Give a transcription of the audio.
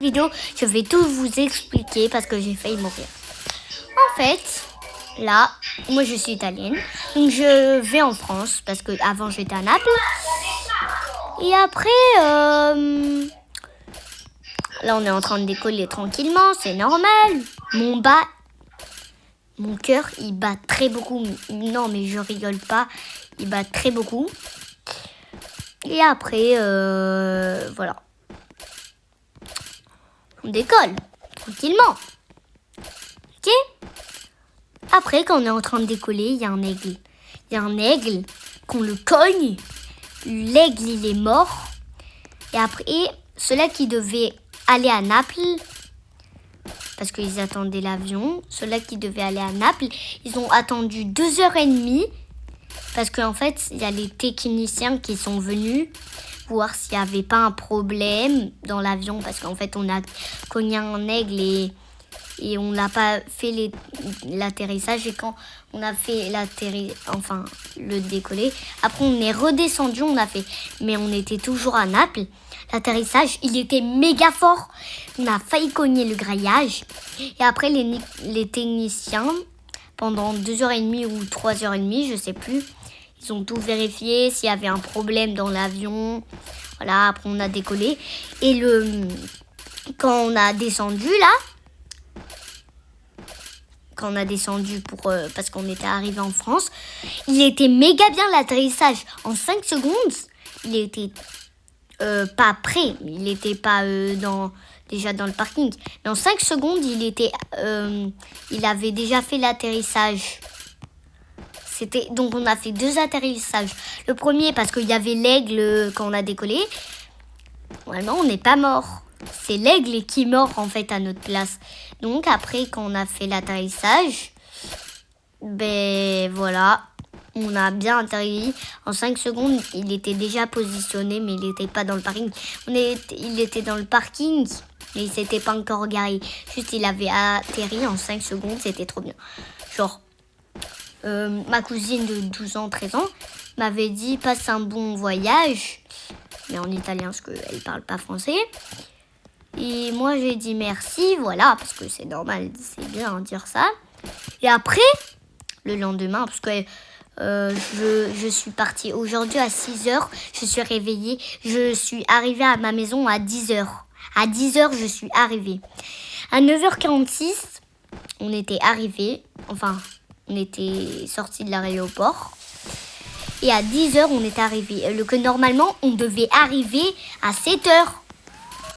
Vidéo, je vais tout vous expliquer parce que j'ai failli mourir. En fait, là, moi je suis italienne, donc je vais en France parce que avant j'étais à Naples. Et après, là on est en train de décoller tranquillement, c'est normal. Mon cœur, il bat très beaucoup. Non, mais je rigole pas, il bat très beaucoup. Et après, voilà. On décolle, tranquillement. Ok ? Après, quand on est en train de décoller, il y a un aigle. Il y a un aigle, qu'on le cogne. L'aigle, il est mort. Et après, ceux-là qui devaient aller à Naples, parce qu'ils attendaient l'avion, ceux-là qui devaient aller à Naples, ils ont attendu 2h30. Parce qu'en fait, il y a les techniciens qui sont venus voir s'il n'y avait pas un problème dans l'avion. Parce qu'en fait, on a cogné un aigle et on n'a pas fait l'atterrissage. Et quand on a fait le décoller, après on est redescendu, mais on était toujours à Naples. L'atterrissage, il était méga fort. On a failli cogner le grillage. Et après, les techniciens, pendant 2h30 ou 3h30, je sais plus, ils ont tout vérifié s'il y avait un problème dans l'avion. Voilà, après on a décollé. Et quand on a descendu là, parce qu'on était arrivé en France, il était méga bien l'atterrissage. En 5 secondes, il était pas prêt. Il n'était pas déjà dans le parking. Mais en 5 secondes, il avait déjà fait l'atterrissage. Donc on a fait 2 atterrissages. Le premier parce qu'il y avait l'aigle quand on a décollé. Vraiment, on n'est pas mort. C'est l'aigle qui est mort en fait à notre place. Donc après quand on a fait l'atterrissage, ben voilà, on a bien atterri. En 5 secondes, il était déjà positionné mais il n'était pas dans le parking. Il était dans le parking mais il s'était pas encore garé. Juste il avait atterri en 5 secondes, c'était trop bien. Genre ma cousine de 12 ans, 13 ans, m'avait dit passe un bon voyage, mais en italien parce qu'elle parle pas français. Et moi j'ai dit merci, voilà, parce que c'est normal, c'est bien de dire ça. Et après, le lendemain, parce que je suis partie aujourd'hui à 6h, je suis réveillée, je suis arrivée à ma maison à 10h. À 10h, je suis arrivée. À 9h46, on était arrivés, on était sortis de l'aéroport. Et à 10h, on était arrivés. Que normalement, on devait arriver à 7h.